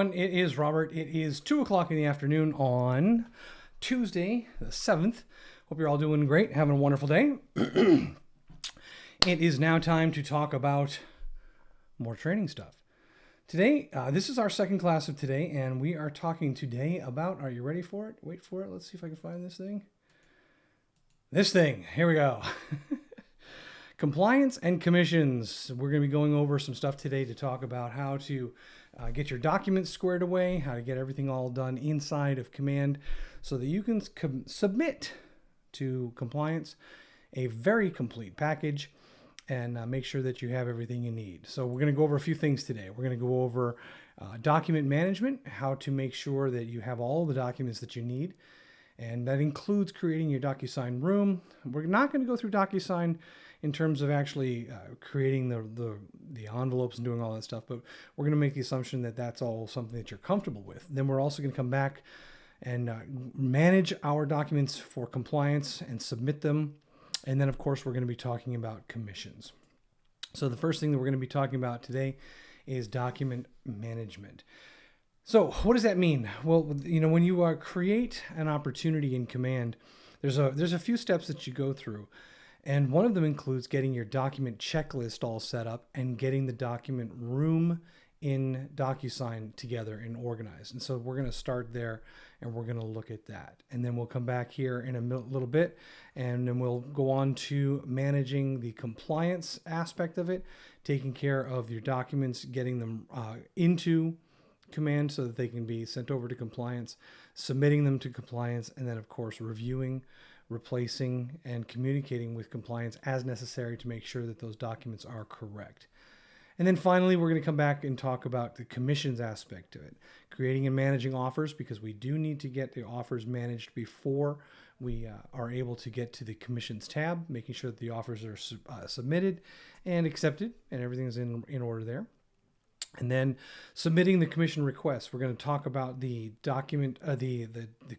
everyone. It is Robert. It is 2 o'clock in the afternoon on Tuesday, the 7th. Hope you're all doing great, having a wonderful day. It is now time to talk about more training stuff. Today, this is our second class of today, and we are talking today about, are you ready for it? Wait for it. Let's see if I can find this thing. This thing. Here we go. Compliance and commissions. We're going to be going over some stuff today to talk about how to get your documents squared away, how to get everything all done inside of Command so that you can submit to compliance a very complete package and make sure that you have everything you need. So we're going to go over a few things today. We're going to go over document management, how to make sure that you have all the documents that you need. And that includes creating your Docusign room. We're not going to go through Docusign in terms of actually creating the envelopes and doing all that stuff, but we're going to make the assumption that that's all something that you're comfortable with. Then we're also going to come back and manage our documents for compliance and submit them. And then, of course, we're going to be talking about commissions. So the first thing that we're going to be talking about today is document management. So what does that mean? Well, you know, when you create an opportunity in Command, there's a few steps that you go through. And one of them includes getting your document checklist all set up and getting the document room in Docusign together and organized. And so we're going to start there and we're going to look at that. And then we'll come back here in a little bit and then we'll go on to managing the compliance aspect of it, taking care of your documents, getting them into Command so that they can be sent over to compliance, submitting them to compliance, and then of course reviewing, replacing, and communicating with compliance as necessary to make sure that those documents are correct. And then finally, we're going to come back and talk about the commissions aspect of it, creating and managing offers, because we do need to get the offers managed before we are able to get to the commissions tab, making sure that the offers are submitted and accepted and everything's in order there. And then submitting the commission request. We're going to talk about the document, the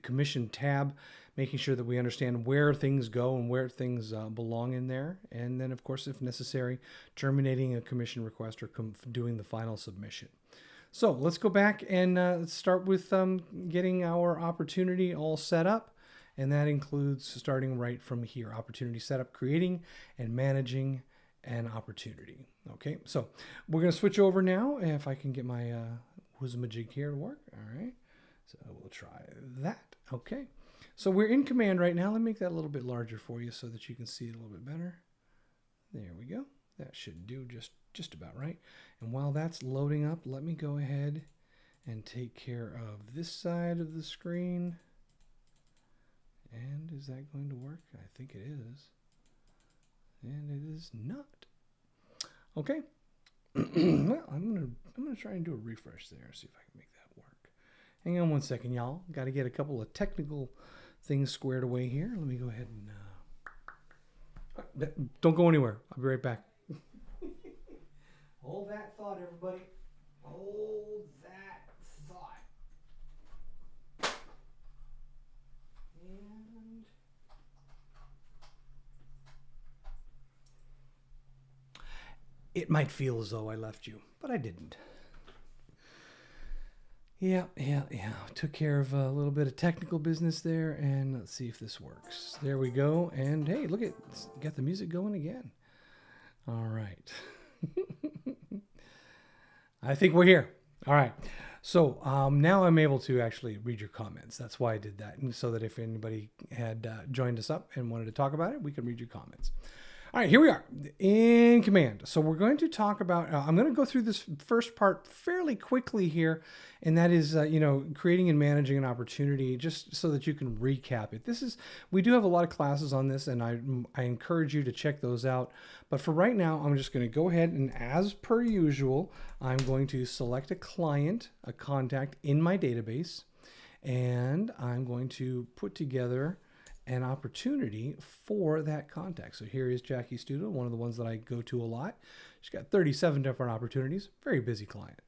commission tab, making sure that we understand where things go and where things belong in there. And then, of course, if necessary, terminating a commission request or doing the final submission. So let's go back and let's start with getting our opportunity all set up. And that includes starting right from here. Opportunity setup, creating and managing an opportunity. Okay, so we're going to switch over now. If I can get my whoozamajig here to work. All right, so we'll try that. Okay, so we're in Command right now. Let me make that a little bit larger for you so that you can see it a little bit better. There we go. That should do just about right. And while that's loading up, let me go ahead and take care of this side of the screen. And is that going to work? I think it is. And it is not. Okay. Well, I'm gonna try and do a refresh there, see if I can make that work. Hang on one second, y'all. Got to get a couple of technical things squared away here. Let me go ahead and don't go anywhere. I'll be right back. Hold that thought, everybody. Hold that thought. And it might feel as though I left you, but I didn't. Yeah. Took care of a little bit of technical business there, and let's see if this works. There we go. And hey, look at, got the music going again. All right. I think we're here. All right. So now I'm able to actually read your comments. That's why I did that, and so that if anybody had joined us up and wanted to talk about it, we could read your comments. All right, here we are in Command. So we're going to talk about, I'm going to go through this first part fairly quickly here, and that is, creating and managing an opportunity, just so that you can recap it. We do have a lot of classes on this, and I encourage you to check those out. But for right now, I'm just going to go ahead and, as per usual, I'm going to select a client, a contact in my database, and I'm going to put together an opportunity for that contact. So here is Jackie Studo, one of the ones that I go to a lot. She's got 37 different opportunities. Very busy client.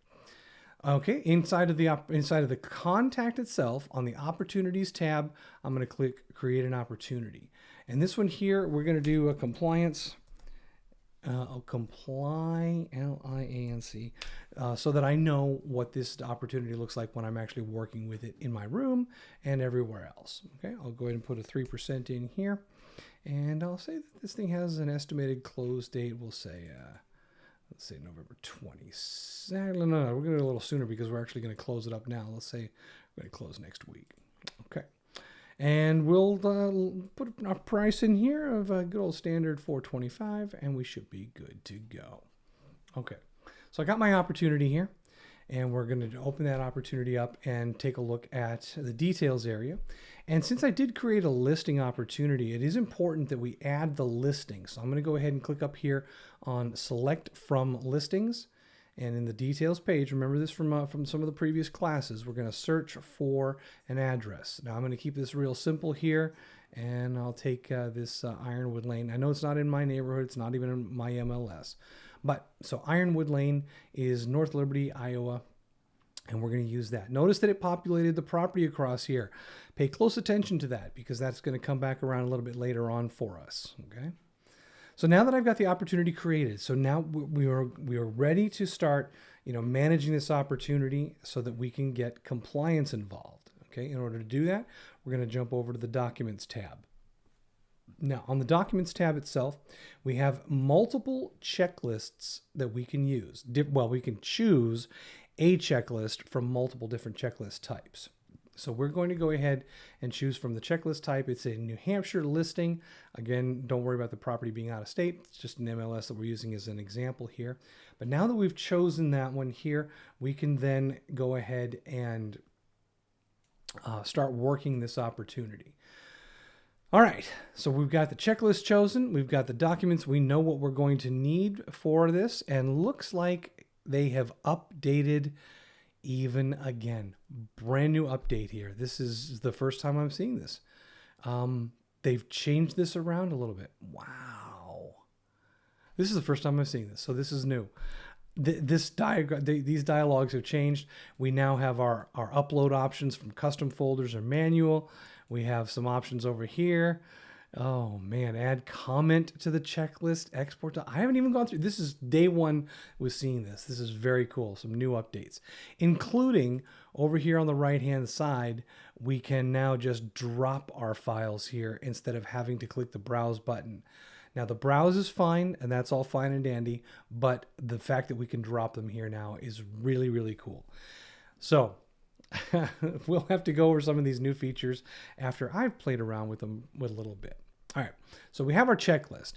Okay, inside of the contact itself, on the opportunities tab, I'm going to click create an opportunity. And this one here, we're going to do a compliance comply, LIANC, so that I know what this opportunity looks like when I'm actually working with it in my room and everywhere else. Okay, I'll go ahead and put a 3% in here, and I'll say that this thing has an estimated close date. We'll say, let's say November 22nd. No, we're going to do it a little sooner because we're actually going to close it up now. Let's say we're going to close next week. Okay. And we'll put a price in here of a good old standard $425, and we should be good to go. Okay, so I got my opportunity here, and we're going to open that opportunity up and take a look at the details area. And since I did create a listing opportunity, it is important that we add the listing. So I'm going to go ahead and click up here on Select from Listings. And in the details page, remember this from some of the previous classes, we're going to search for an address. Now I'm going to keep this real simple here, and I'll take this Ironwood Lane. I know it's not in my neighborhood, it's not even in my MLS. But so Ironwood Lane is North Liberty, Iowa, and we're going to use that. Notice that it populated the property across here. Pay close attention to that because that's going to come back around a little bit later on for us. Okay. So now that I've got the opportunity created, so now we are ready to start, managing this opportunity so that we can get compliance involved. Okay, in order to do that, we're going to jump over to the Documents tab. Now, on the Documents tab itself, we have multiple checklists that we can use. Well, we can choose a checklist from multiple different checklist types. So we're going to go ahead and choose from the checklist type. It's a New Hampshire listing. Again, don't worry about the property being out of state. It's just an MLS that we're using as an example here. But now that we've chosen that one here, we can then go ahead and start working this opportunity. All right, so we've got the checklist chosen. We've got the documents. We know what we're going to need for this, and looks like they have updated even again. Brand new update here. This is the first time I'm seeing this. They've changed this around a little bit. Wow. This is the first time I'm seeing this, so this is new. These dialogues have changed. We now have our upload options from custom folders or manual. We have some options over here. Oh man, add comment to the checklist, export to, I haven't even gone through, this is day one with seeing this. This is very cool, some new updates, including over here on the right-hand side, we can now just drop our files here instead of having to click the browse button. Now the browse is fine, and that's all fine and dandy, but the fact that we can drop them here now is really, really cool. So we'll have to go over some of these new features after I've played around with them a little bit. All right, so we have our checklist.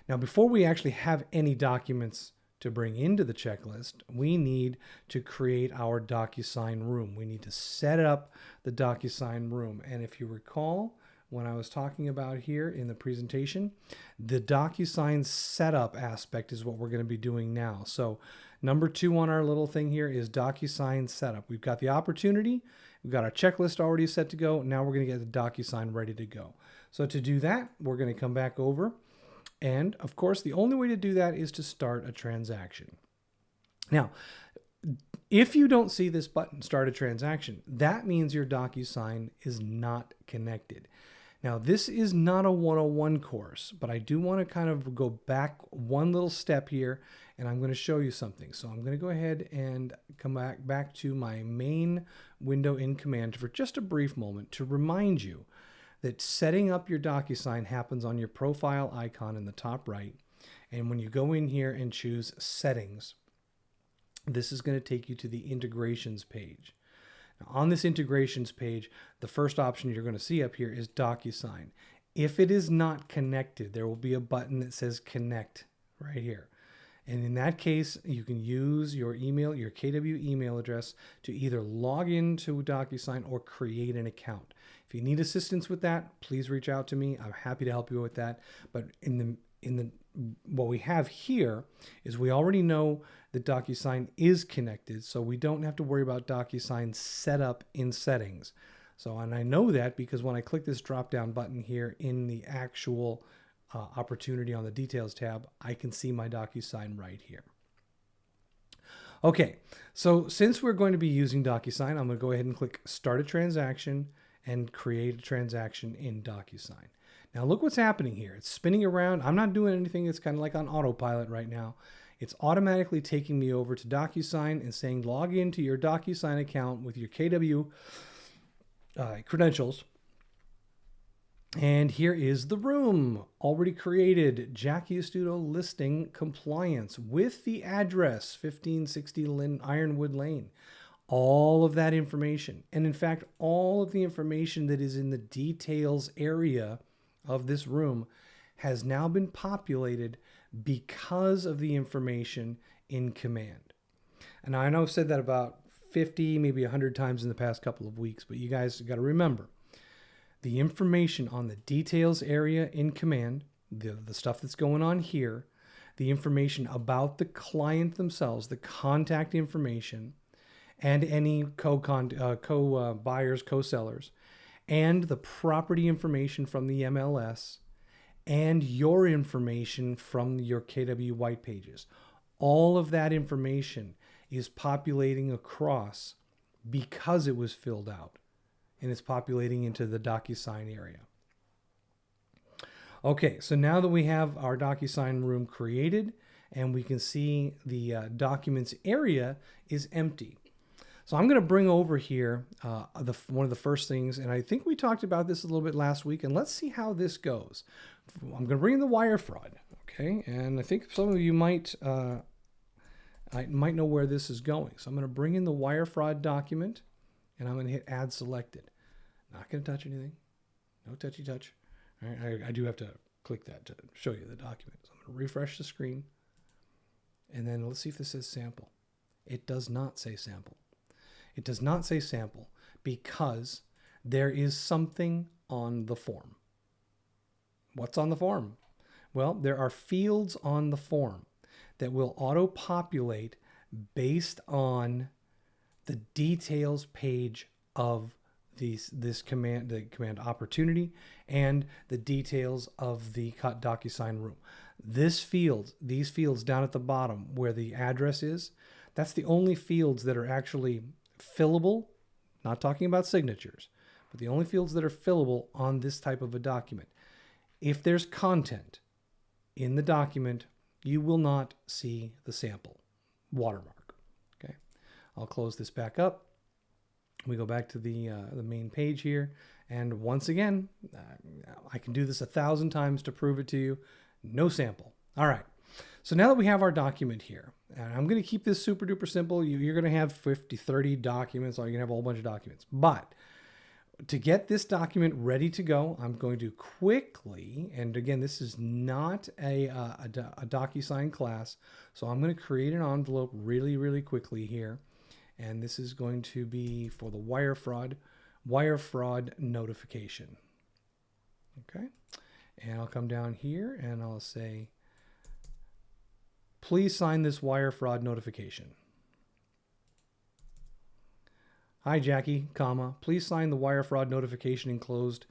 Now, before we actually have any documents to bring into the checklist, we need to create our Docusign room. We need to set up the Docusign room. And if you recall, when I was talking about here in the presentation, the Docusign setup aspect is what we're going to be doing now. So number 2 on our little thing here is Docusign setup. We've got the opportunity. We've got our checklist already set to go. Now we're going to get the Docusign ready to go. So to do that, we're going to come back over. And of course, the only way to do that is to start a transaction. Now, if you don't see this button, start a transaction, that means your Docusign is not connected. Now, this is not a 101 course, but I do want to kind of go back one little step here, and I'm going to show you something. So I'm going to go ahead and come back to my main window in Command for just a brief moment to remind you that setting up your Docusign happens on your profile icon in the top right. And when you go in here and choose Settings, this is going to take you to the Integrations page. Now, on this Integrations page, the first option you're going to see up here is Docusign. If it is not connected, there will be a button that says Connect right here. And in that case, you can use your email, your KW email address, to either log into Docusign or create an account. If you need assistance with that, please reach out to me. I'm happy to help you with that. But what we have here is we already know that Docusign is connected, so we don't have to worry about Docusign setup in settings. So, and I know that because when I click this drop-down button here in the actual opportunity on the Details tab, I can see my Docusign right here. Okay, so since we're going to be using Docusign, I'm going to go ahead and click Start a Transaction, and create a transaction in Docusign. Now look what's happening here. It's spinning around. I'm not doing anything. It's kind of like on autopilot right now. It's automatically taking me over to Docusign and saying log into your Docusign account with your KW credentials. And here is the room already created. Jackie Astuto listing compliance with the address 1560 Ironwood Lane. All of that information. And in fact, all of the information that is in the details area of this room has now been populated because of the information in command. And I know I've said that about 50, maybe 100 times in the past couple of weeks, but you guys got to remember the information on the details area in command, the stuff that's going on here, the information about the client themselves, the contact information, and any co-buyers, co-sellers, and the property information from the MLS, and your information from your KW white pages. All of that information is populating across because it was filled out, and it's populating into the Docusign area. Okay, so now that we have our Docusign room created and we can see the documents area is empty. So I'm going to bring over here one of the first things, and I think we talked about this a little bit last week, and let's see how this goes. I'm going to bring in the wire fraud, okay? And I think some of you might know where this is going. So I'm going to bring in the wire fraud document, and I'm going to hit Add Selected. Not going to touch anything. No touchy touch. All right, I do have to click that to show you the document. So I'm going to refresh the screen, and then let's see if this says sample. It does not say sample. It does not say sample because there is something on the form. What's on the form? Well, there are fields on the form that will auto-populate based on the details page of this command, the command opportunity, and the details of the Docusign room. These fields down at the bottom where the address is, that's the only fields that are actually fillable, not talking about signatures, but the only fields that are fillable on this type of a document. If there's content in the document, you will not see the sample watermark. Okay, I'll close this back up. We go back to the main page here, and once again, I can do this 1,000 times to prove it to you. No sample. All right. So now that we have our document here, and I'm going to keep this super duper simple. You're going to have 50, 30 documents, or you're going to have a whole bunch of documents. But to get this document ready to go, I'm going to quickly, and again, this is not a Docusign class, so I'm going to create an envelope really, really quickly here. And this is going to be for the wire fraud notification. Okay. And I'll come down here and I'll say, please sign this wire fraud notification. Hi, Jackie, comma, please sign the wire fraud notification enclosed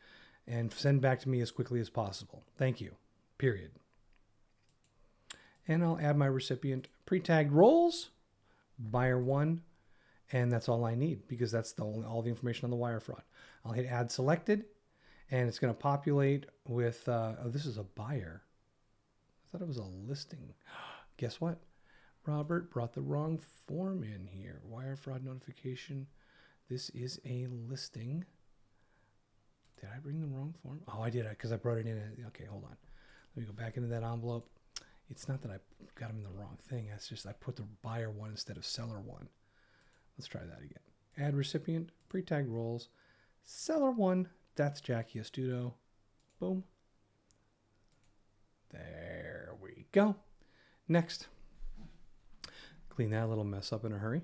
and send back to me as quickly as possible. Thank you, period. And I'll add my recipient pre-tagged roles, buyer 1, and that's all I need because that's all the information on the wire fraud. I'll hit Add Selected, and it's going to populate with, oh, this is a buyer. I thought it was a listing. Guess what? Robert brought the wrong form in here. Wire fraud notification. This is a listing. Did I bring the wrong form? Oh, I did, because I brought it in. Okay, hold on. Let me go back into that envelope. It's not that I got them in the wrong thing. It's just I put the buyer 1 instead of seller 1. Let's try that again. Add recipient, pre-tagged roles, seller 1. That's Jackie Astuto. Boom. There we go. Next. Clean that little mess up in a hurry.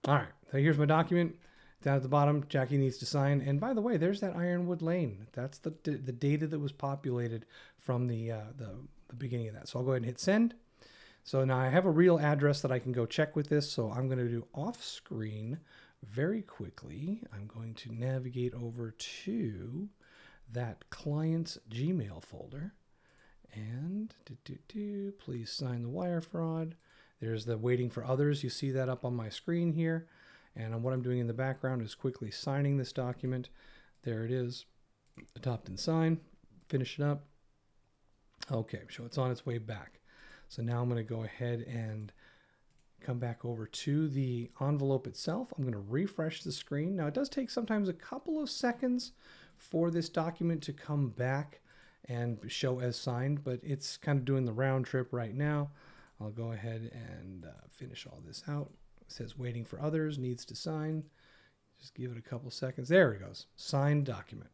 All right, so here's my document. Down at the bottom, Jackie needs to sign. And by the way, there's that Ironwood Lane. That's the data that was populated from the beginning of that. So I'll go ahead and hit send. So now I have a real address that I can go check with this. So I'm going to do off screen very quickly. I'm going to navigate over to that client's Gmail folder. And please sign the wire fraud. There's the waiting for others. You see that up on my screen here. And what I'm doing in the background is quickly signing this document. There it is. Adopt and sign. Finish it up. Okay, so it's on its way back. So now I'm going to go ahead and come back over to the envelope itself. I'm going to refresh the screen. Now it does take sometimes a couple of seconds for this document to come back and show as signed, but it's kind of doing the round trip right now. I'll go ahead and finish all this out. It says waiting for others, needs to sign. Just give it a couple seconds. There it goes, signed document.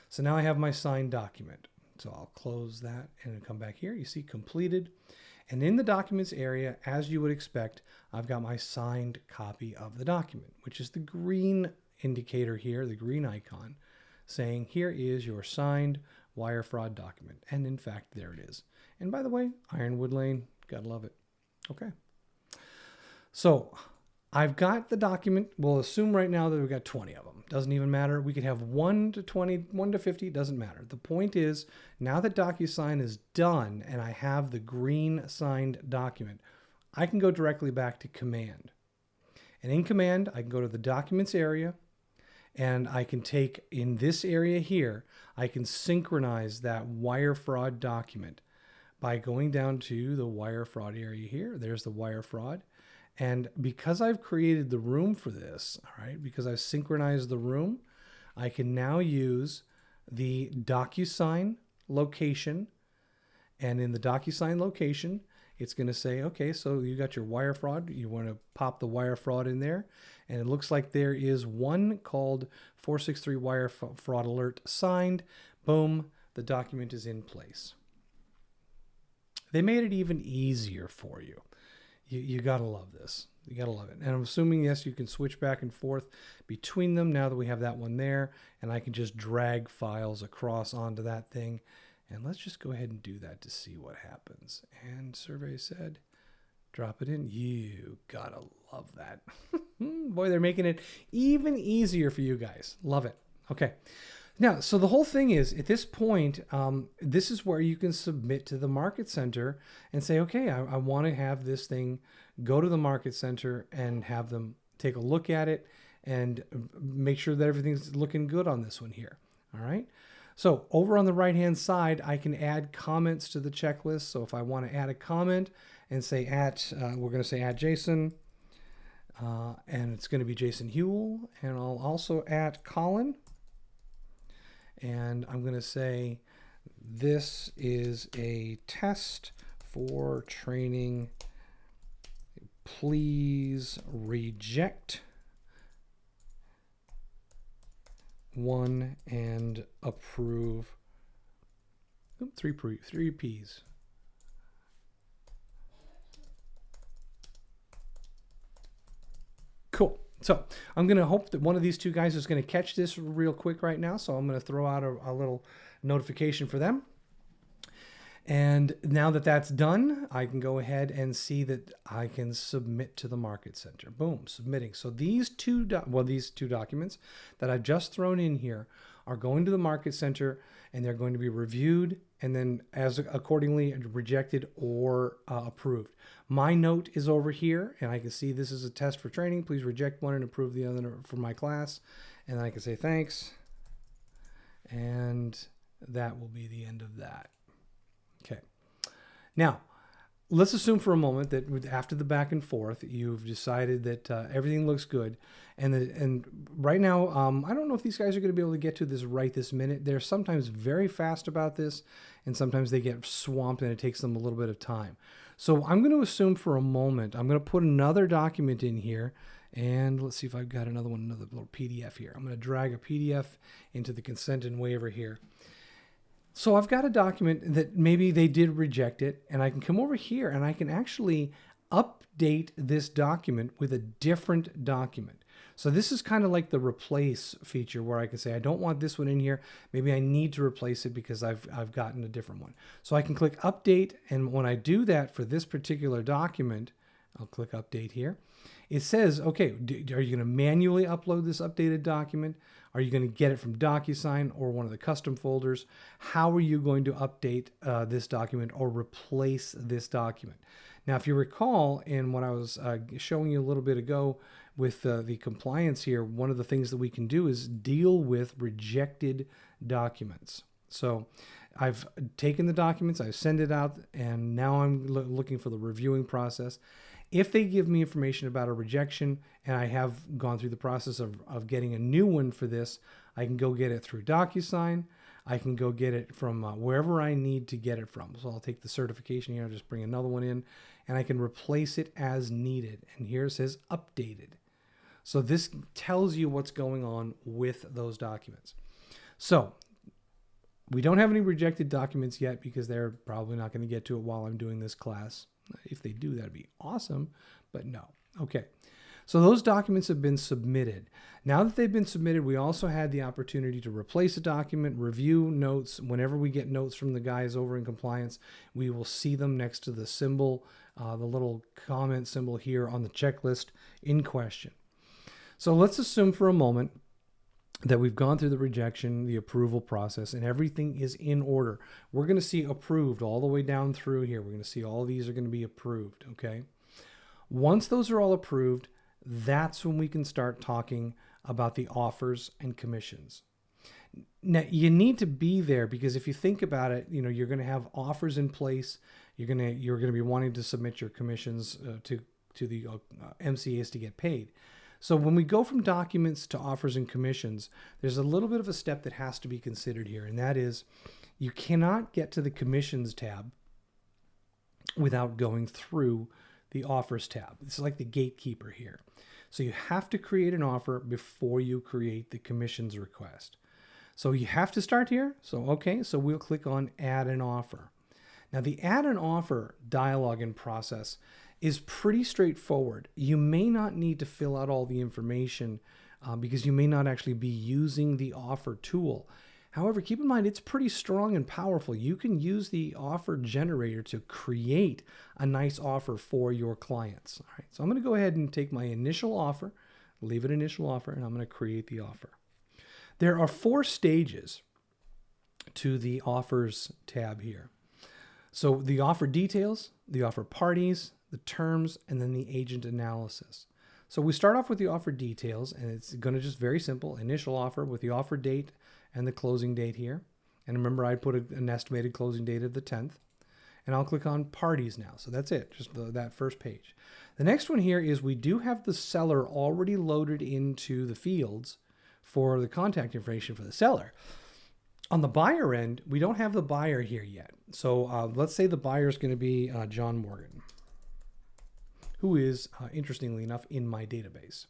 So now I have my signed document. So I'll close that and come back here. You see completed. And in the documents area, as you would expect, I've got my signed copy of the document, which is the green indicator here, the green icon, saying here is your signed wire fraud document. And in fact, there it is. And by the way, Ironwood Lane, gotta love it. Okay. So I've got the document. We'll assume right now that we've got 20 of them. Doesn't even matter. We could have 1 to 20, 1 to 50, doesn't matter. The point is, now that Docusign is done and I have the green signed document, I can go directly back to Command. And in Command, I can go to the Documents area, and I can take, in this area here, I can synchronize that wire fraud document by going down to the wire fraud area here. There's the wire fraud. And because I've created the room for this, all right, because I've synchronized the room, I can now use the Docusign location. And in the Docusign location, it's going to say, okay, so you got your wire fraud. You want to pop the wire fraud in there. And it looks like there is one called 463 wire fraud alert signed. Boom, the document is in place. They made it even easier for you. You got to love this. You got to love it. And I'm assuming, yes, you can switch back and forth between them now that we have that one there. And I can just drag files across onto that thing. And let's just go ahead and do that to see what happens. And survey said, drop it in. You got to love that. Boy, they're making it even easier for you guys. Love it. Okay. Now, so the whole thing is, at this point, this is where you can submit to the Market Center and say, okay, I want to have this thing go to the Market Center and have them take a look at it and make sure that everything's looking good on this one here. All right. So over on the right-hand side, I can add comments to the checklist. So if I want to add a comment and say we're going to say at Jason, and it's going to be Jason Hewell, and I'll also add Colin. And I'm going to say, this is a test for training. Please reject one and approve. Three P's. Cool. So I'm going to hope that one of these two guys is going to catch this real quick right now. So I'm going to throw out a little notification for them. And now that that's done, I can go ahead and see that I can submit to the Market Center. Boom, submitting. So these two documents that I've just thrown in here are going to the Market Center, and they're going to be reviewed and then as accordingly rejected or approved. My note is over here, and I can see this is a test for training. Please reject one and approve the other for my class. And I can say thanks. And that will be the end of that. Okay. Now, let's assume for a moment that after the back and forth, you've decided that everything looks good. And right now, I don't know if these guys are going to be able to get to this right this minute. They're sometimes very fast about this, and sometimes they get swamped and it takes them a little bit of time. So I'm going to assume for a moment, I'm going to put another document in here. And let's see if I've got another little PDF here. I'm going to drag a PDF into the consent and waiver here. So I've got a document that maybe they did reject it, and I can come over here and I can actually update this document with a different document. So this is kind of like the replace feature where I can say, I don't want this one in here. Maybe I need to replace it because I've gotten a different one. So I can click update. And when I do that for this particular document, I'll click update here. It says, okay, are you going to manually upload this updated document? Are you going to get it from Docusign or one of the custom folders? How are you going to update this document or replace this document? Now, if you recall in what I was showing you a little bit ago with the compliance here, one of the things that we can do is deal with rejected documents. So I've taken the documents, I send it out, and now I'm looking for the reviewing process. If they give me information about a rejection and I have gone through the process of getting a new one for this, I can go get it through Docusign. I can go get it from wherever I need to get it from. So I'll take the certification here, I'll just bring another one in, and I can replace it as needed. And here it says updated. So this tells you what's going on with those documents. So we don't have any rejected documents yet because they're probably not going to get to it while I'm doing this class. If they do, that'd be awesome, but no. Okay, so those documents have been submitted. Now that they've been submitted, we also had the opportunity to replace a document, review notes. Whenever we get notes from the guys over in compliance, we will see them next to the symbol, the little comment symbol here on the checklist in question. So let's assume for a moment that we've gone through the rejection, the approval process, and everything is in order. We're going to see approved all the way down through here. We're going to see all these are going to be approved, okay? Once those are all approved, that's when we can start talking about the offers and commissions. Now, you need to be there because if you think about it, you know, you're going to have offers in place. You're going to be wanting to submit your commissions to the MCAs to get paid. So when we go from documents to offers and commissions, there's a little bit of a step that has to be considered here, and that is you cannot get to the commissions tab without going through the offers tab. It's like the gatekeeper here. So you have to create an offer before you create the commissions request. So you have to start here. So, okay, so we'll click on add an offer. Now the add an offer dialog and process is pretty straightforward. You may not need to fill out all the information because you may not actually be using the offer tool. However, keep in mind, it's pretty strong and powerful. You can use the offer generator to create a nice offer for your clients. All right, so I'm going to go ahead and take my initial offer, leave it initial offer, and I'm going to create the offer. There are 4 stages to the offers tab here. So the offer details, the offer parties, the terms, and then the agent analysis. So we start off with the offer details, and it's going to just very simple, initial offer with the offer date and the closing date here. And remember, I put an estimated closing date of the 10th. And I'll click on parties now. So that's it, just that first page. The next one here is we do have the seller already loaded into the fields for the contact information for the seller. On the buyer end, we don't have the buyer here yet. So let's say the buyer is going to be John Morgan, who is, interestingly enough, in my database.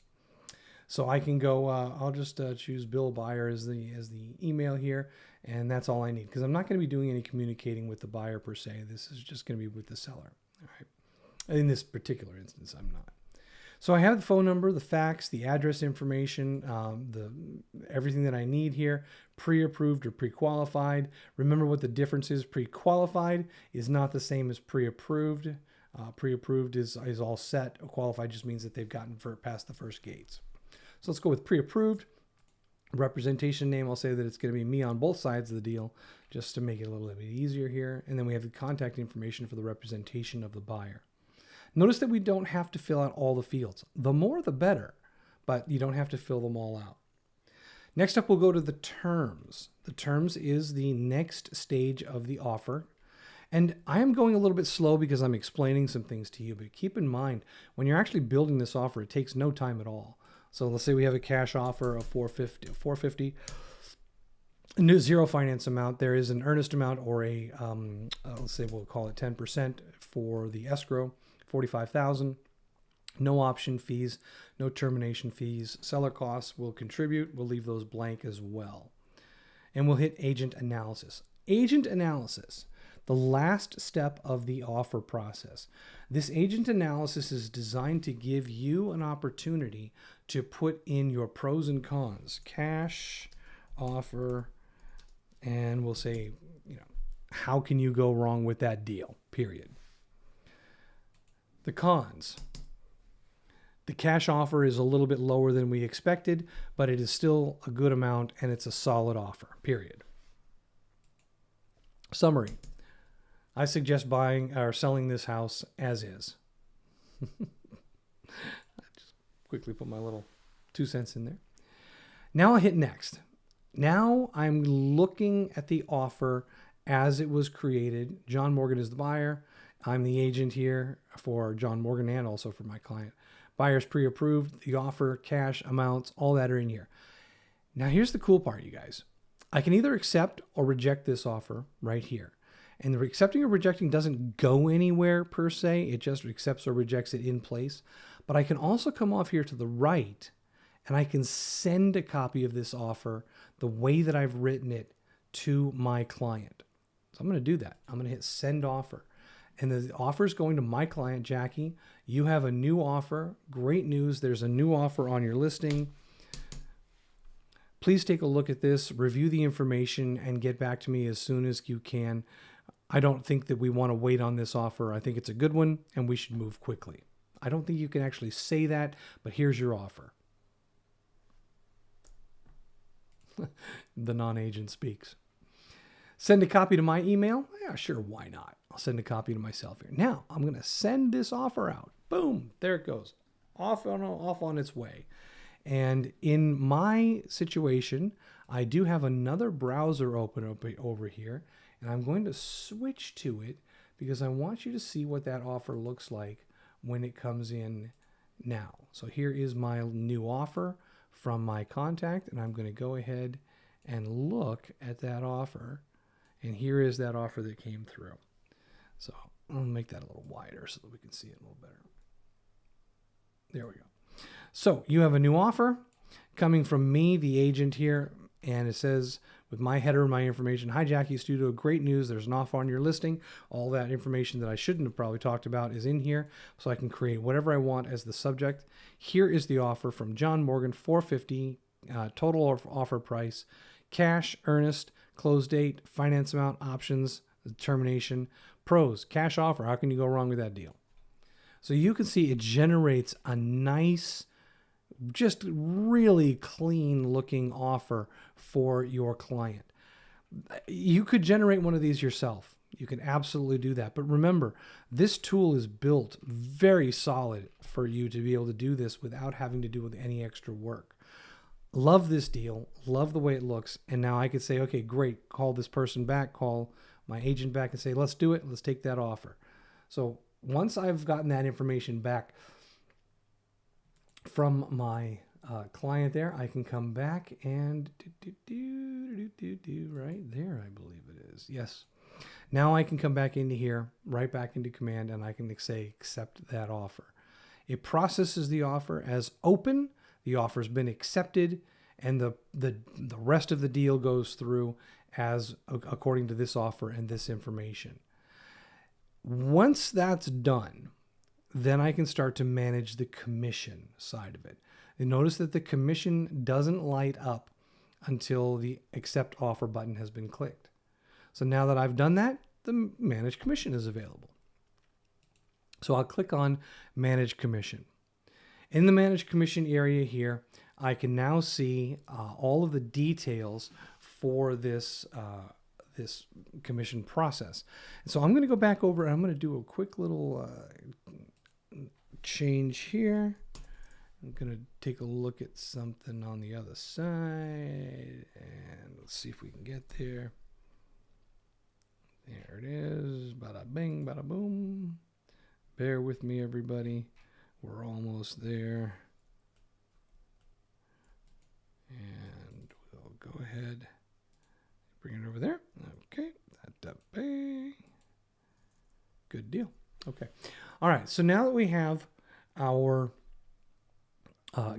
So I can go, I'll just choose Bill Buyer as the email here, and that's all I need, because I'm not going to be doing any communicating with the buyer per se. This is just going to be with the seller. All right. In this particular instance, I'm not. So I have the phone number, the fax, the address information, everything that I need here, pre-approved or pre-qualified. Remember what the difference is. Pre-qualified is not the same as pre-approved. Pre-approved is all set. Qualified just means that they've gotten past the first gates. So let's go with pre-approved. Representation name, I'll say that it's going to be me on both sides of the deal, just to make it a little bit easier here. And then we have the contact information for the representation of the buyer. Notice that we don't have to fill out all the fields. The more, the better, but you don't have to fill them all out. Next up, we'll go to the terms. The terms is the next stage of the offer. And I am going a little bit slow because I'm explaining some things to you, but keep in mind, when you're actually building this offer, it takes no time at all. So let's say we have a cash offer of $450, zero finance amount. There is an earnest amount or a, let's say we'll call it 10% for the escrow, $45,000. No option fees, no termination fees. Seller costs will contribute. We'll leave those blank as well. And we'll hit agent analysis. Agent analysis, the last step of the offer process. This agent analysis is designed to give you an opportunity to put in your pros and cons. Cash offer, and we'll say, how can you go wrong with that deal, period. The cons. The cash offer is a little bit lower than we expected, but it is still a good amount and it's a solid offer, period. Summary. I suggest buying or selling this house as is. I just quickly put my little 2 cents in there. Now I'll hit next. Now I'm looking at the offer as it was created. John Morgan is the buyer. I'm the agent here for John Morgan and also for my client. Buyer's pre-approved, the offer, cash, amounts, all that are in here. Now here's the cool part, you guys. I can either accept or reject this offer right here. And the accepting or rejecting doesn't go anywhere per se. It just accepts or rejects it in place. But I can also come off here to the right and I can send a copy of this offer the way that I've written it to my client. So I'm going to do that. I'm going to hit send offer. And the offer is going to my client, Jackie. You have a new offer. Great news. There's a new offer on your listing. Please take a look at this, review the information, and get back to me as soon as you can. I don't think that we want to wait on this offer. I think it's a good one, and we should move quickly. I don't think you can actually say that, but here's your offer. The non-agent speaks. Send a copy to my email? Yeah, sure, why not? I'll send a copy to myself here. Now, I'm going to send this offer out. Boom, there it goes. Off on its way. And in my situation, I do have another browser open up over here, and I'm going to switch to it because I want you to see what that offer looks like when it comes in now. So here is my new offer from my contact, and I'm going to go ahead and look at that offer. And here is that offer that came through. So I'll make that a little wider so that we can see it a little better. There we go. So you have a new offer coming from me, the agent here, and it says with my header and my information, hi Jackie Studio, great news, there's an offer on your listing. All that information that I shouldn't have probably talked about is in here, so I can create whatever I want as the subject. Here is the offer from John Morgan, $450, total offer price, cash, earnest, close date, finance amount, options, termination, pros, cash offer. How can you go wrong with that deal? So you can see it generates a nice, just really clean looking offer for your client. You could generate one of these yourself. You can absolutely do that. But remember, this tool is built very solid for you to be able to do this without having to do with any extra work. Love this deal. Love the way it looks. And now I could say, okay, great. Call this person back. Call my agent back and say, let's do it. Let's take that offer. So once I've gotten that information back from my client there, I can come back and right there, I believe it is. Yes. Now I can come back into here, right back into command, and I can say accept that offer. It processes the offer as open. The offer's been accepted, and the rest of the deal goes through as according to this offer and this information. Once that's done, then I can start to manage the commission side of it. And notice that the commission doesn't light up until the accept offer button has been clicked. So now that I've done that, the manage commission is available. So I'll click on manage commission. In the manage commission area here, I can now see all of the details for this this commission process. And so I'm going to go back over and I'm going to do a quick little change here. I'm going to take a look at something on the other side and let's see if we can get there. There it is. Bada bing, bada boom. Bear with me, everybody. We're almost there. And we'll go ahead. Bring it over there. Okay. Good deal. Okay. All right. So now that we have our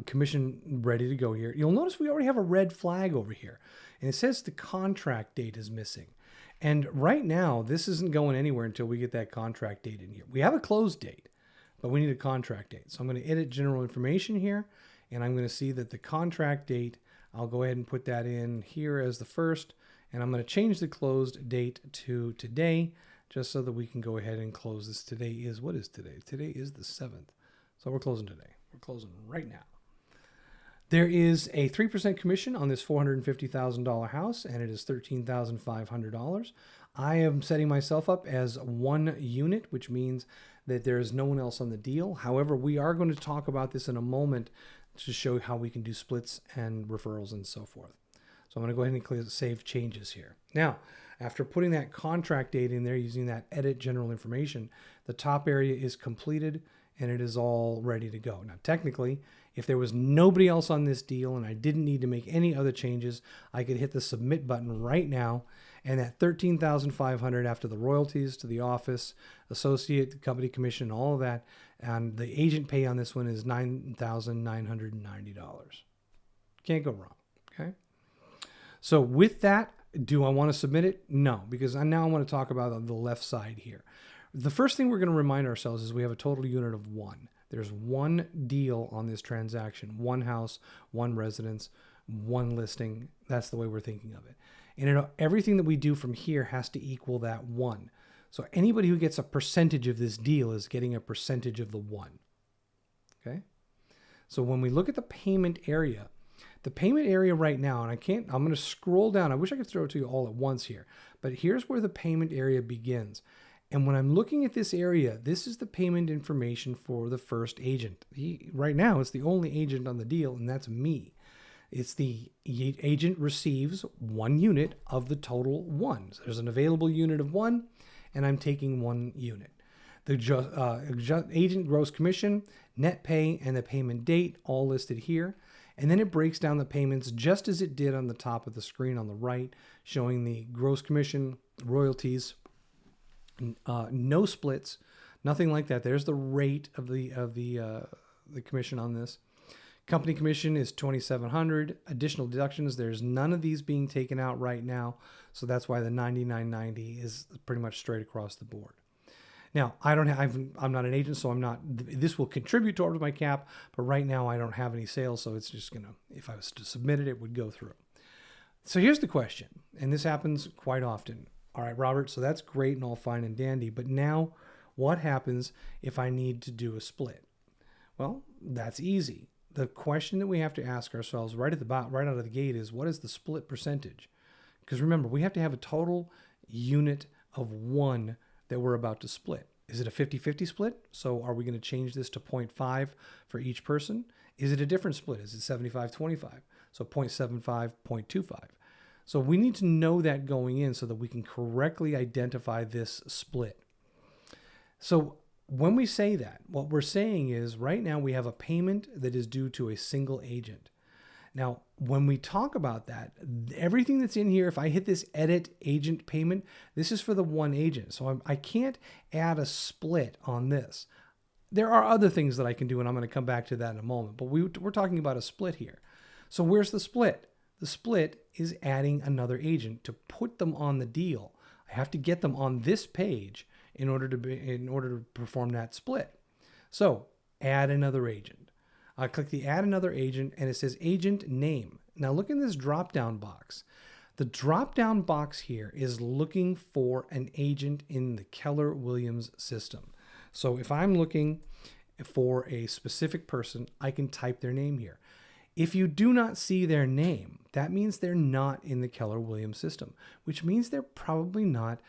commission ready to go here, you'll notice we already have a red flag over here. And it says the contract date is missing. And right now, this isn't going anywhere until we get that contract date in here. We have a close date, but we need a contract date. So I'm going to edit general information here, and I'm going to see that the contract date, I'll go ahead and put that in here as the first, and I'm going to change the closed date to today, just so that we can go ahead and close this. Today is, what is today? Today is the 7th. So we're closing today. We're closing right now. There is a 3% commission on this $450,000 house, and it is $13,500. I am setting myself up as one unit, which means that there is no one else on the deal. However, we are going to talk about this in a moment to show how we can do splits and referrals and so forth. So I'm going to go ahead and click Save Changes here. Now, after putting that contract date in there using that Edit General Information, the top area is completed and it is all ready to go. Now, technically, if there was nobody else on this deal and I didn't need to make any other changes, I could hit the Submit button right now, and that $13,500 after the royalties to the office, associate, the company commission, all of that, and the agent pay on this one is $9,990. Can't go wrong, okay? So with that, do I want to submit it? No, because now I want to talk about the left side here. The first thing we're going to remind ourselves is we have a total unit of one. There's one deal on this transaction, one house, one residence, one listing. That's the way we're thinking of it. And everything that we do from here has to equal that one. So anybody who gets a percentage of this deal is getting a percentage of the one. Okay? So when we look at the payment area right now, and I'm going to scroll down. I wish I could throw it to you all at once here, but here's where the payment area begins. And when I'm looking at this area, this is the payment information for the first agent. Right now, it's the only agent on the deal, and that's me. It's the agent receives one unit of the total one. So there's an available unit of one, and I'm taking one unit. The agent gross commission, net pay, and the payment date all listed here. And then it breaks down the payments just as it did on the top of the screen on the right, showing the gross commission, royalties, no splits, nothing like that. There's the rate of the commission on this. Company commission is $2,700. Additional deductions, there's none of these being taken out right now, so that's why the $9,990 is pretty much straight across the board. Now, I'm not an agent, so this will contribute towards my cap, but right now I don't have any sales, so it's just gonna, if I was to submit it, it would go through. So here's the question, and this happens quite often. All right, Robert, so that's great and all fine and dandy, but now what happens if I need to do a split? Well, that's easy. The question that we have to ask ourselves right out of the gate is, what is the split percentage? Because remember, we have to have a total unit of one that we're about to split. Is it a 50-50 split? So are we going to change this to 0.5 for each person? Is it a different split? Is it 75-25? So 0.75, 0.25. So we need to know that going in so that we can correctly identify this split. So when we say that, what we're saying is right now we have a payment that is due to a single agent. Now, when we talk about that, everything that's in here, if I hit this edit agent payment, this is for the one agent. So I can't add a split on this. There are other things that I can do, and I'm going to come back to that in a moment, but we're talking about a split here. So where's the split? The split is adding another agent to put them on the deal. I have to get them on this page in order to perform that split. So add another agent. I click the add another agent and it says agent name. Now look in this drop-down box. The drop-down box here is looking for an agent in the Keller Williams system. So if I'm looking for a specific person, I can type their name here. If you do not see their name, that means they're not in the Keller Williams system, which means they're probably not,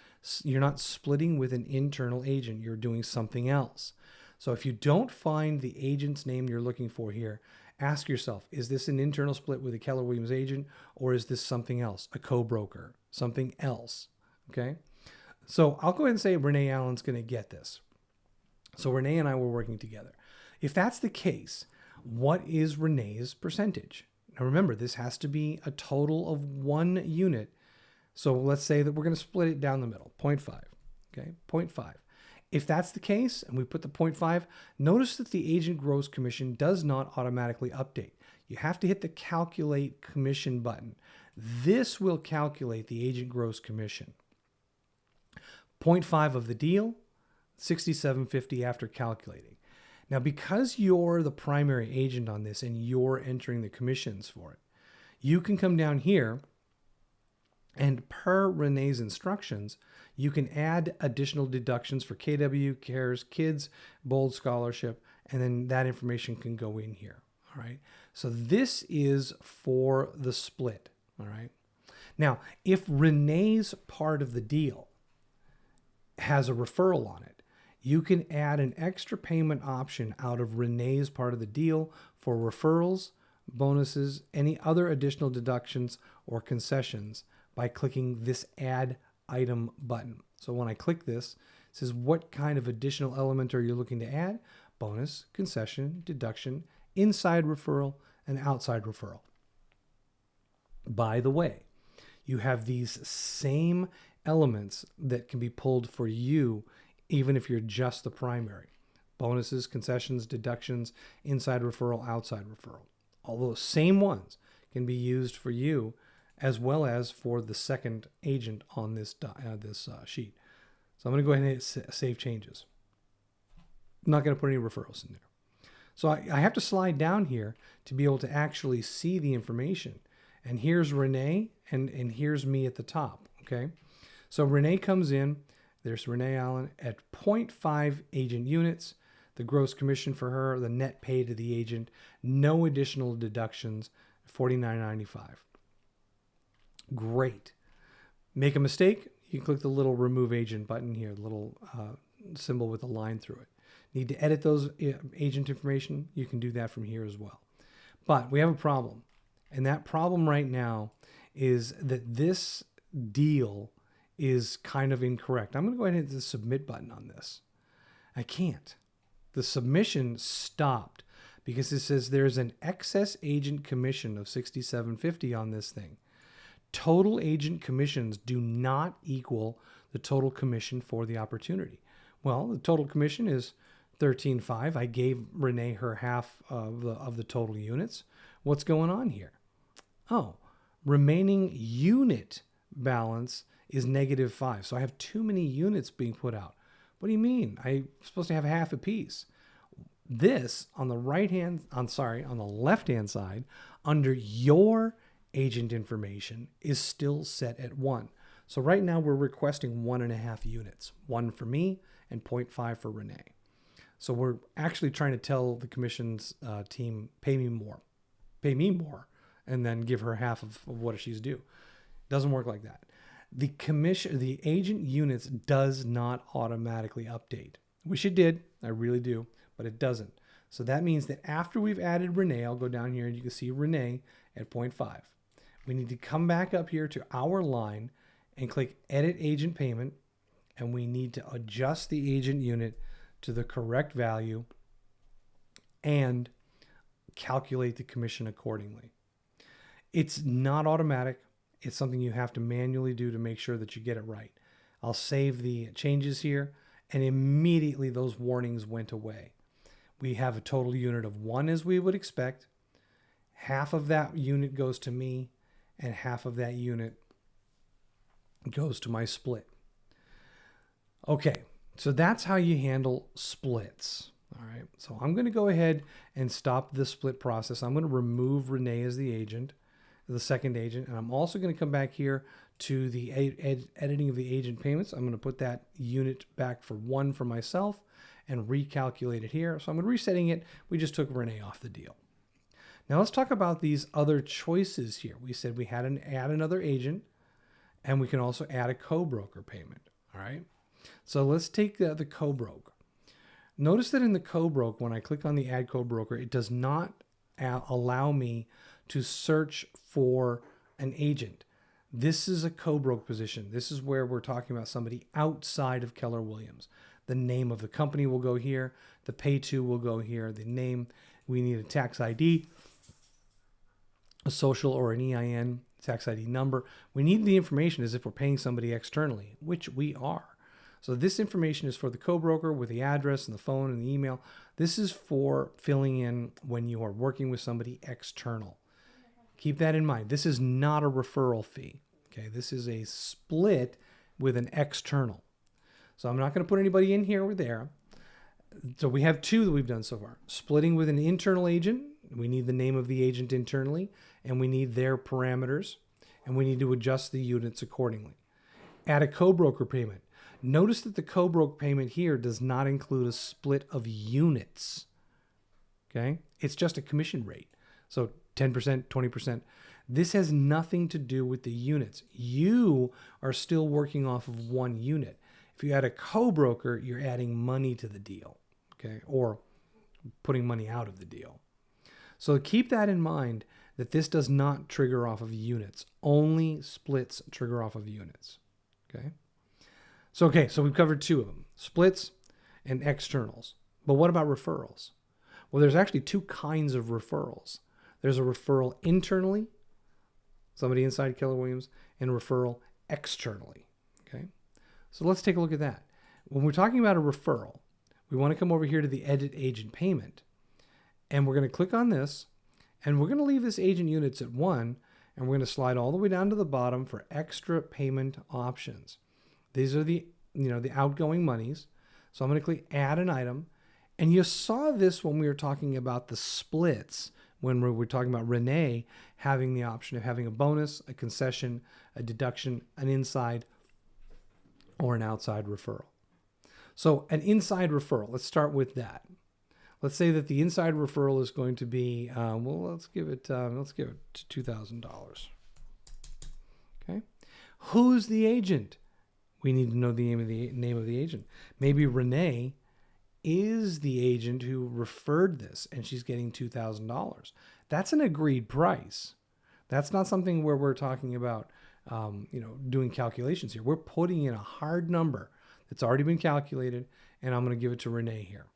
you're not splitting with an internal agent, you're doing something else. So if you don't find the agent's name you're looking for here, ask yourself, is this an internal split with a Keller Williams agent, or is this something else, a co-broker, something else, okay? So I'll go ahead and say Renee Allen's gonna get this. So Renee and I were working together. If that's the case, what is Renee's percentage? Now remember, this has to be a total of one unit. So let's say that we're going to split it down the middle, 0.5, okay, 0.5. If that's the case, and we put the 0.5, notice that the agent gross commission does not automatically update. You have to hit the calculate commission button. This will calculate the agent gross commission. 0.5 of the deal, $67.50 after calculating. Now, because you're the primary agent on this and you're entering the commissions for it, you can come down here and per Renee's instructions, you can add additional deductions for KW, CARES, Kids, Bold Scholarship, and then that information can go in here, all right? So this is for the split, all right? Now, if Renee's part of the deal, has a referral on it. You can add an extra payment option out of Renee's part of the deal for referrals, bonuses, any other additional deductions or concessions by clicking this Add Item button. So when I click this, it says what kind of additional element are you looking to add? Bonus, concession, deduction, inside referral, and outside referral. By the way, you have these same elements that can be pulled for you even if you're just the primary. Bonuses, concessions, deductions, inside referral, outside referral. All those same ones can be used for you as well as for the second agent on this sheet. So I'm going to go ahead and hit Save Changes. I'm not going to put any referrals in there. So I have to slide down here to be able to actually see the information. And here's Renee, and here's me at the top, okay? So Renee comes in. There's Renee Allen at 0.5 agent units. The gross commission for her, the net pay to the agent, no additional deductions, $49.95. Great. Make a mistake, you can click the little Remove Agent button here, the little symbol with a line through it. Need to edit those agent information, you can do that from here as well. But we have a problem. And that problem right now is that this deal is kind of incorrect. I'm going to go ahead and hit the Submit button on this. I can't. The submission stopped because it says there's an excess agent commission of $67.50 on this thing. Total agent commissions do not equal the total commission for the opportunity. Well, the total commission is $13.5. I gave Renee her half of the total units. What's going on here? Oh, remaining unit balance is -5. So I have too many units being put out. What do you mean? I'm supposed to have half a piece. This on the on the left-hand side, under your agent information, is still set at 1. So right now we're requesting 1.5 units, 1 for me and 0.5 for Renee. So we're actually trying to tell the commissions team, pay me more, and then give her half of what she's due. Doesn't work like that. The agent units does not automatically update. Wish it did, I really do, but it doesn't. So that means that after we've added Renee, I'll go down here and you can see Renee at 0.5. We need to come back up here to our line and click Edit Agent Payment, and we need to adjust the agent unit to the correct value and calculate the commission accordingly. It's not automatic. It's something you have to manually do to make sure that you get it right. I'll save the changes here, and immediately those warnings went away. We have a total unit of 1 as we would expect. Half of that unit goes to me, and half of that unit goes to my split. Okay, so that's how you handle splits. All right, so I'm going to go ahead and stop the split process. I'm going to remove Renee as the agent, the second agent, and I'm also going to come back here to the editing of the agent payments. I'm going to put that unit back for 1 for myself and recalculate it here. So I'm resetting it. We just took Renee off the deal. Now let's talk about these other choices here. We said we had an add another agent, and we can also add a co-broker payment. All right. So let's take the co-broker. Notice that in the co-broker, when I click on the add co-broker, it does not allow me to search for an agent. This is a co-broker position. This is where we're talking about somebody outside of Keller Williams. The name of the company will go here. The pay to will go here. The name, we need a tax ID, a social or an EIN, tax ID number. We need the information as if we're paying somebody externally, which we are. So this information is for the co-broker with the address and the phone and the email. This is for filling in when you are working with somebody external. Keep that in mind. This is not a referral fee. Okay, this is a split with an external. So I'm not going to put anybody in here or there. So we have 2 that we've done so far. Splitting with an internal agent. We need the name of the agent internally, and we need their parameters, and we need to adjust the units accordingly. Add a co-broker payment. Notice that the co-broker payment here does not include a split of units. Okay? It's just a commission rate. So 10%, 20%. This has nothing to do with the units. You are still working off of 1 unit. If you add a co-broker, you're adding money to the deal, okay, or putting money out of the deal. So keep that in mind, that this does not trigger off of units. Only splits trigger off of units, okay? So we've covered two of them, splits and externals. But what about referrals? Well, there's actually two kinds of referrals. There's a referral internally, somebody inside Keller Williams, and a referral externally, okay? So let's take a look at that. When we're talking about a referral, we want to come over here to the edit agent payment, and we're going to click on this, and we're going to leave this agent units at 1, and we're going to slide all the way down to the bottom for extra payment options. These are the outgoing monies. So I'm going to click add an item, and you saw this when we were talking about the splits, when we were talking about Renee having the option of having a bonus, a concession, a deduction, an inside or an outside referral. So an inside referral, let's start with that. Let's say that the inside referral is going to be, let's give it $2,000. Okay. Who's the agent? We need to know the name of the agent. Maybe Renee is the agent who referred this, and she's getting $2,000. That's an agreed price. That's not something where we're talking about, doing calculations here. We're putting in a hard number that's already been calculated, and I'm going to give it to Renee here.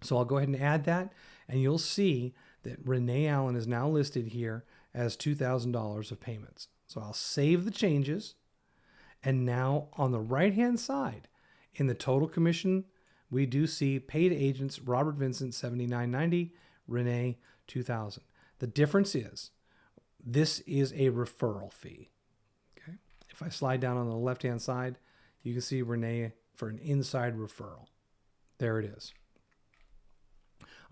So I'll go ahead and add that, and you'll see that Renee Allen is now listed here as $2,000 of payments. So I'll save the changes, and now on the right-hand side, in the total commission, we do see paid agents, Robert Vincent, $79.90, Renee, $2,000. The difference is, this is a referral fee. Okay. If I slide down on the left-hand side, you can see Renee for an inside referral. There it is.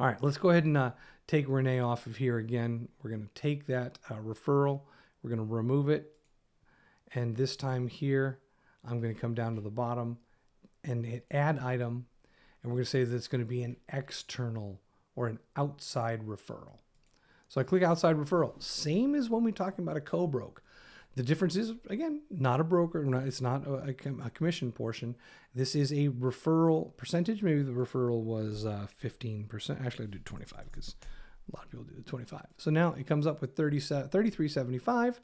All right, let's go ahead and take Renee off of here again. We're going to take that referral. We're going to remove it. And this time here, I'm going to come down to the bottom and hit add item. And we're going to say that it's going to be an external or an outside referral. So I click outside referral. Same as when we're talking about a co-broke. The difference is, again, not a broker. It's not a commission portion. This is a referral percentage. Maybe the referral was 15%. Actually, I do 25 because a lot of people do the 25. So now it comes up with $33.75.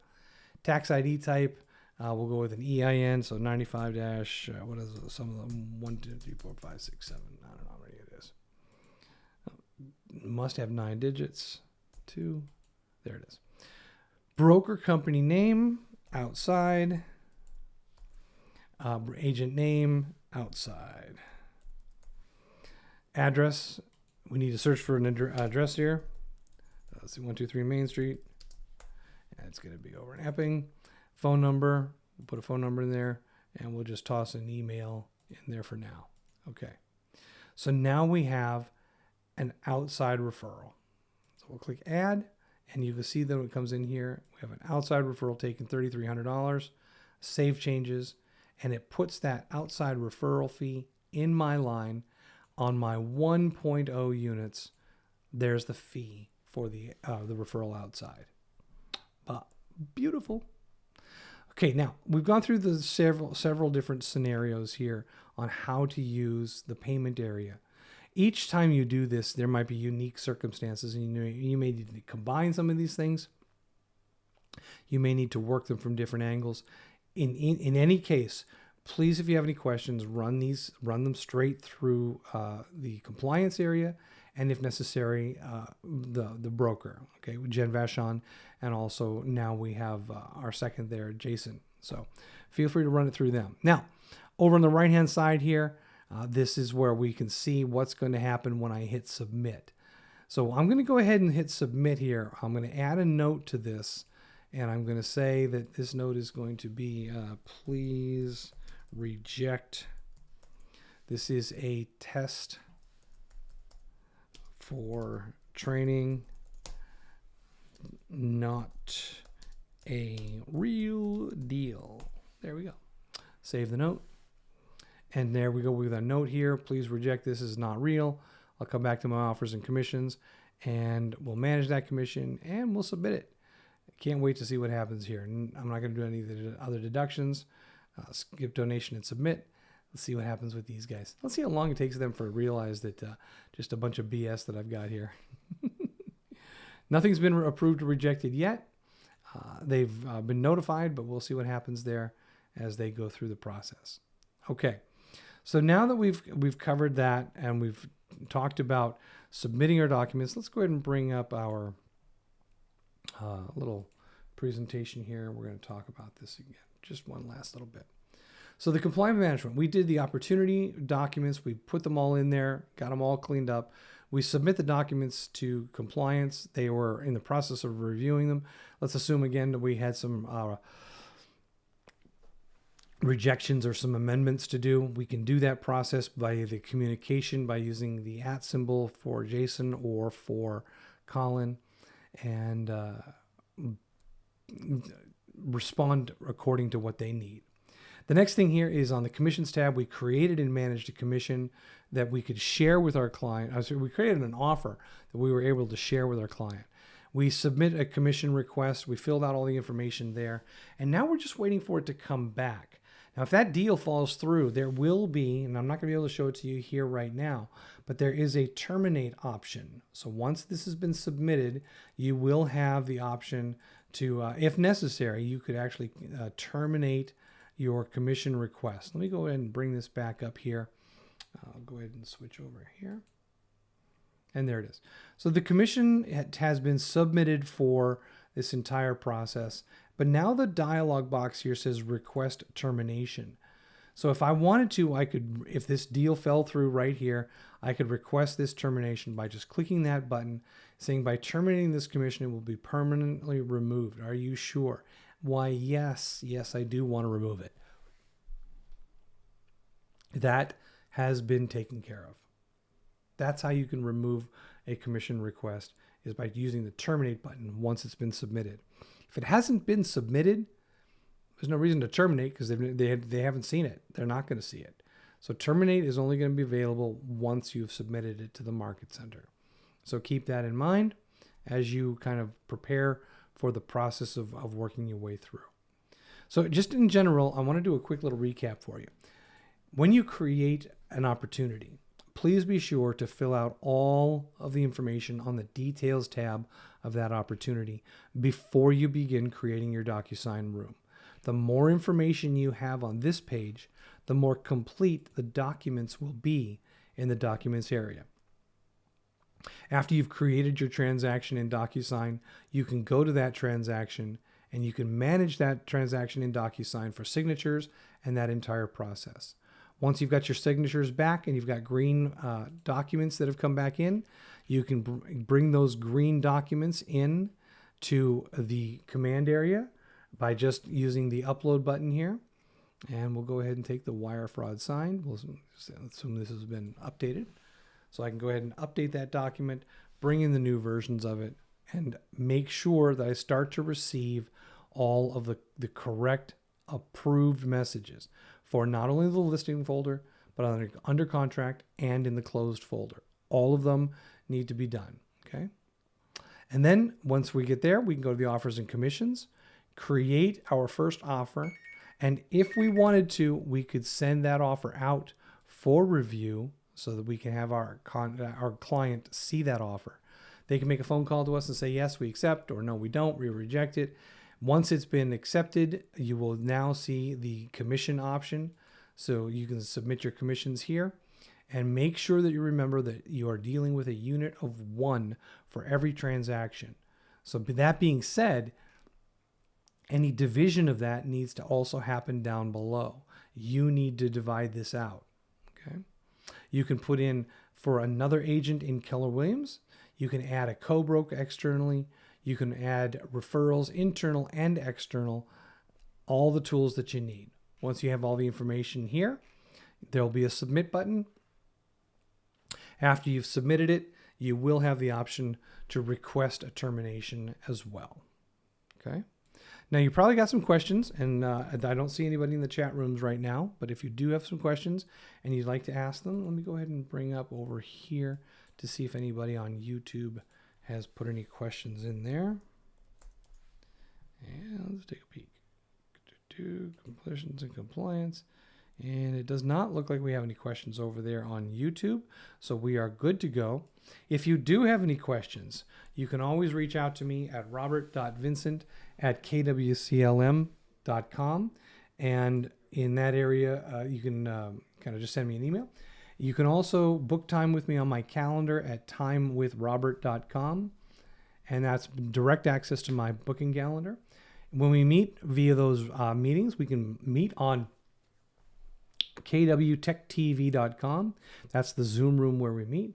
Tax ID type, we'll go with an EIN. So 95 dash, what is it? Some of them 1, 2, 3, 4, 5, 6, 7. I don't know how many it is. Must have 9 digits. 2. There it is. Broker company name, outside. Agent name, outside. Address, we need to search for an address here. Let's see, 123 Main Street. And it's going to be over in Epping. Phone number, we'll put a phone number in there, and we'll just toss an email in there for now. Okay. So now we have an outside referral. So we'll click add. And you can see that when it comes in here, we have an outside referral taking $3,300, save changes, and it puts that outside referral fee in my line on my 1.0 units. There's the fee for the referral outside. Beautiful. Okay, now we've gone through the several different scenarios here on how to use the payment area. Each time you do this, there might be unique circumstances, and you may need to combine some of these things. You may need to work them from different angles. In any case, please, if you have any questions, run them straight through the compliance area, and if necessary, the broker. Okay, with Jen Vachon, and also now we have our second there, Jason. So feel free to run it through them. Now, over on the right-hand side here. This is where we can see what's going to happen when I hit submit. So I'm going to go ahead and hit submit here. I'm going to add a note to this, and I'm going to say that this note is going to be, please reject. This is a test for training, not a real deal. There we go. Save the note. And there we go with a note here. Please reject. This is not real. I'll come back to my offers and commissions, and we'll manage that commission, and we'll submit it. Can't wait to see what happens here. I'm not going to do any of the other deductions. Skip donation and submit. Let's see what happens with these guys. Let's see how long it takes them to realize that just a bunch of BS that I've got here. Nothing's been approved or rejected yet. They've been notified, but we'll see what happens there as they go through the process. Okay, so now that we've covered that and we've talked about submitting our documents, let's go ahead and bring up our little presentation here. We're going to talk about this again, just one last little bit. So the compliance management, we did the opportunity documents. We put them all in there, got them all cleaned up. We submit the documents to compliance. They were in the process of reviewing them. Let's assume again that we had some rejections or some amendments to do. We can do that process by the communication, by using the @ symbol for Jason or for Colin, and respond according to what they need. The next thing here is on the commissions tab. We created and managed a commission that we could share with our client. We created an offer that we were able to share with our client. We submit a commission request. We filled out all the information there. And now we're just waiting for it to come back. Now, if that deal falls through, there will be, and I'm not going to be able to show it to you here right now, but there is a terminate option. So once this has been submitted, you will have the option to, if necessary, you could actually terminate your commission request. Let me go ahead and bring this back up here. I'll go ahead and switch over here. And there it is. So the commission has been submitted for this entire process. But now the dialog box here says request termination. So if I wanted to, I could, if this deal fell through right here, I could request this termination by just clicking that button, saying by terminating this commission, it will be permanently removed. Are you sure? Why, yes, I do want to remove it. That has been taken care of. That's how you can remove a commission request, is by using the terminate button once it's been submitted. If it hasn't been submitted, there's no reason to terminate because they haven't seen it. They're not going to see it. So terminate is only going to be available once you've submitted it to the Market Center. So keep that in mind as you kind of prepare for the process of working your way through. So just in general, I want to do a quick little recap for you. When you create an opportunity, please be sure to fill out all of the information on the Details tab of that opportunity before you begin creating your Docusign room. The more information you have on this page, the more complete the documents will be in the Documents area. After you've created your transaction in Docusign, you can go to that transaction and you can manage that transaction in Docusign for signatures and that entire process. Once you've got your signatures back and you've got green documents that have come back in, you can bring those green documents in to the command area by just using the upload button here. And we'll go ahead and take the wire fraud sign. We'll assume this has been updated. So I can go ahead and update that document, bring in the new versions of it, and make sure that I start to receive all of the correct approved messages for not only the listing folder, but under contract and in the closed folder. All of them need to be done, okay? And then once we get there, we can go to the offers and commissions, create our first offer, and if we wanted to, we could send that offer out for review so that we can have our client see that offer. They can make a phone call to us and say, yes, we accept, or no, we don't, we reject it. Once it's been accepted, you will now see the commission option. So you can submit your commissions here and make sure that you remember that you are dealing with a unit of 1 for every transaction. So that being said, any division of that needs to also happen down below. You need to divide this out, okay? You can put in for another agent in Keller Williams. You can add a CoBroker externally. You can add referrals, internal and external, all the tools that you need. Once you have all the information here, there'll be a submit button. After you've submitted it, you will have the option to request a termination as well. Okay. Now you probably got some questions, and I don't see anybody in the chat rooms right now, but if you do have some questions and you'd like to ask them, let me go ahead and bring up over here to see if anybody on YouTube has put any questions in there. And let's take a peek. Completions and compliance. And it does not look like we have any questions over there on YouTube, so we are good to go. If you do have any questions, you can always reach out to me at robert.vincent@kwclm.com. And in that area, you can kind of just send me an email. You can also book time with me on my calendar at timewithrobert.com. And that's direct access to my booking calendar. When we meet via those meetings, we can meet on kwtechtv.com. That's the Zoom room where we meet.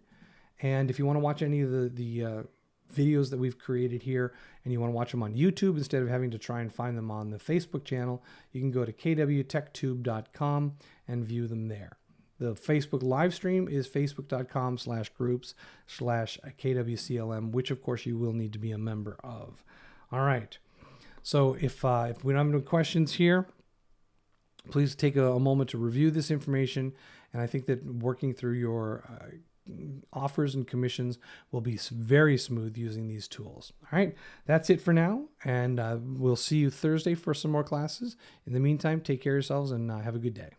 And if you want to watch any of the videos that we've created here and you want to watch them on YouTube instead of having to try and find them on the Facebook channel, you can go to kwtechtube.com and view them there. The Facebook live stream is facebook.com/groups/KWCLM, which of course you will need to be a member of. All right. So if we don't have any questions here, please take a moment to review this information. And I think that working through your offers and commissions will be very smooth using these tools. All right. That's it for now. And we'll see you Thursday for some more classes. In the meantime, take care of yourselves and have a good day.